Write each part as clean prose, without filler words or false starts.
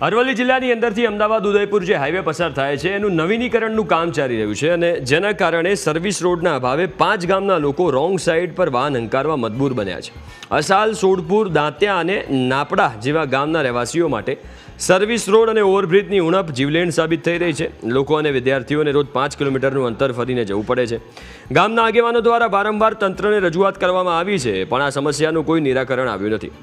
અરવલ્લી જિલ્લાની અંદરથી અમદાવાદ ઉદયપુર જે હાઈવે પસાર થાય છે એનું નવીનીકરણનું કામ ચાલી રહ્યું છે અને જેના કારણે સર્વિસ રોડના અભાવે 5 ગામના લોકો રોંગ સાઈડ પર વાહન હંકારવા મજબૂર બન્યા છે। અસાલ, સોડપુર, દાંત્યા અને નાપડા જેવા ગામના રહેવાસીઓ માટે સર્વિસ રોડ અને ઓવરબ્રિજની ઉણપ જીવલેણ સાબિત થઈ રહી છે। લોકો અને વિદ્યાર્થીઓને રોજ 5 કિલોમીટરનું અંતર ફરીને જવું પડે છે। ગામના આગેવાનો દ્વારા વારંવાર તંત્રને રજૂઆત કરવામાં આવી છે પણ આ સમસ્યાનું કોઈ નિરાકરણ આવ્યું નથી।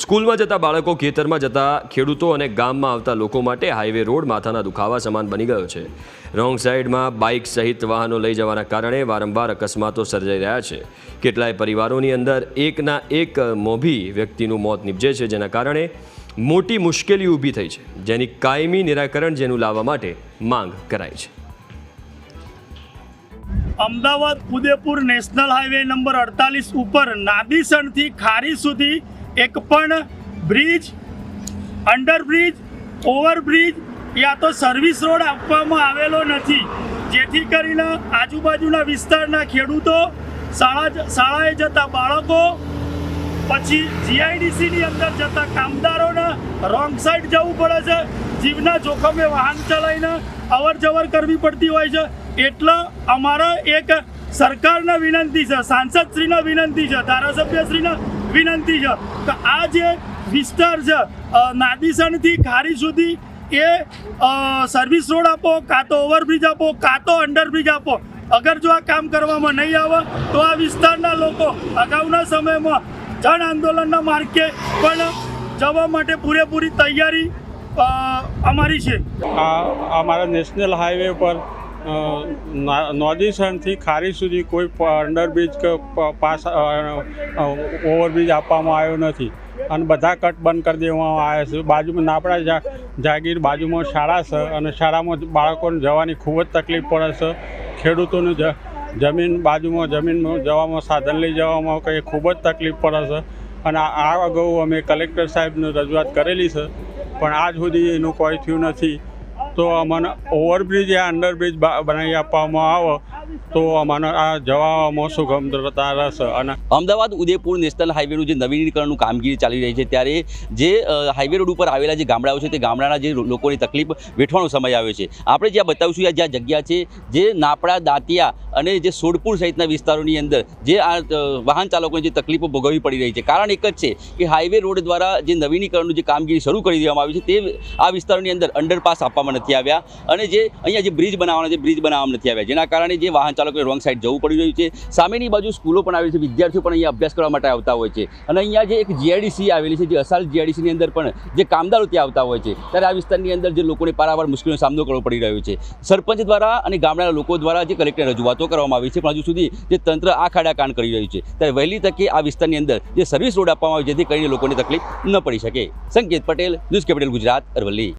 સ્કૂલમાં જતા બાળકો, ખેતરમાં જતા ખેડૂતો અને ગામમાં આવતા લોકો માટે હાઈવે રોડ માથાના દુખાવા સમાન બની ગયો છે। રોંગ સાઈડમાં બાઇક સહિત વાહનો લઈ જવાના કારણે વારંવાર અકસ્માતો સર્જાઈ રહ્યા છે। કેટલાય પરિવારોની અંદર એકના એક મોભી વ્યક્તિનું મોત નિપજે છે, જેના કારણે મોટી મુશ્કેલી ઊભી થઈ છે, જેની કાયમી નિરાકરણ લાવવા માટે માંગ કરાઈ છે। Ahmedabad Udaipur national highway number 48 ઉપર નાદીસણથી ખારી સુધી એક પણ બ્રિજ, અંડરબ્રિજ, ઓવરબ્રિજ યા તો સર્વિસ રોડ આપવામાં આવેલો નથી, જેથી કરીને આજુબાજુના વિસ્તારના ખેડૂતો, શાળાએ જતા બાળકો, પછી જીઆઈડીસીની અંદર જતા કામદારોને રોંગ સાઈડ જવું પડે છે। જીવના જોખમે વાહન ચલાવીને અવર જવર કરવી પડતી હોય છે। એટલે અમારા એક સરકારને વિનંતી છે, સાંસદશ્રીને વિનંતી છે, ધારાસભ્યશ્રીને વિનંતી છે કે આ જે વિસ્તાર છે નાદીસણથી ખારી સુધી એ સર્વિસ રોડ આપો, કાં તો ઓવરબ્રિજ આપો, કાં તો અંડરબ્રિજ આપો। અગર જો આ કામ કરવામાં નહીં આવે તો આ વિસ્તારના લોકો અગાઉના સમયમાં જન આંદોલનના માર્ગે પણ જવા માટે પૂરેપૂરી તૈયારી અમારી છે। અમારા નેશનલ હાઈવે પર નાદીસણથી ખારી સુધી કોઈ અંડરબ્રિજ કે ઓવરબ્રિજ આપવામાં આવ્યો નથી અને બધા કટ બંધ કરી દેવામાં આવ્યા છે। બાજુમાં નાપડા જાગીર બાજુમાં શાળા છે અને શાળામાં બાળકોને જવાની ખૂબ જ તકલીફ પડે છે। ખેડૂતોને બાજુમાં જમીનમાં જવામાં, સાધન લઈ જવામાં કંઈ ખૂબ જ તકલીફ પડે છે અને આ અગાઉ અમે કલેક્ટર સાહેબને રજૂઆત કરેલી છે પણ આજ સુધી એનું કોઈ થયું નથી। તો અમને ઓવરબ્રિજ યા અંડરબ્રિજ બનાવી આપવામાં આવે તો અમને આ જવામાં સુગમતા રહેશે। અને અમદાવાદ ઉદયપુર નેશનલ હાઈવેનું જે નવીનીકરણનું કામગીરી ચાલી રહી છે ત્યારે જે હાઈવે રોડ ઉપર આવેલા જે ગામડાઓ છે તે ગામડાના જે લોકોની તકલીફ વેઠવાનો સમય આવ્યો છે। આપણે જ્યાં બતાવીશું જ્યાં જગ્યા છે જે નાપડા, દાંતિયા અને જે સોડપુર સહિતના વિસ્તારોની અંદર જે આ વાહન ચાલકોને જે તકલીફો ભોગવવી પડી રહી છે, કારણ એક જ છે કે હાઈવે રોડ દ્વારા જે નવીનીકરણનું જે કામગીરી શરૂ કરી દેવામાં આવી છે તે આ વિસ્તારોની અંદર અંડરપાસ આપવામાં નથી આવ્યા અને જે અહીંયા જે બ્રિજ બનાવવાના છે બ્રિજ બનાવવામાં નથી આવ્યા, જેના કારણે જે વાહન ચાલકોને રોંગ સાઈડ જવું પડી રહ્યું છે। સામેની બાજુ સ્કૂલો પણ આવેલી છે, વિદ્યાર્થીઓ પણ અહીંયા અભ્યાસ કરવા માટે આવતા હોય છે અને અહીંયા જે એક જીઆઈડીસી આવેલી છે, જે અસાલ જીઆઈડીસીની અંદર પણ જે કામદારો ત્યાં આવતા હોય છે, ત્યારે આ વિસ્તારની અંદર જે લોકોને પારાવાર મુશ્કેલીનો સામનો કરવો પડી રહ્યો છે। સરપંચ દ્વારા અને ગામડાના લોકો દ્વારા જે કલેક્ટરને રજૂઆતો કરવામાં આવી છે પણ હજુ સુધી જે તંત્ર આ ખાડા કાન કરી રહ્યું છે, ત્યારે વહેલી તકે આ વિસ્તારની અંદર જે સર્વિસ રોડ આપવામાં આવે જેથી કરીને લોકોને તકલીફ ન પડી શકે। સંકેત પટેલ, ન્યૂઝ કેપિટલ ગુજરાત, અરવલ્લી।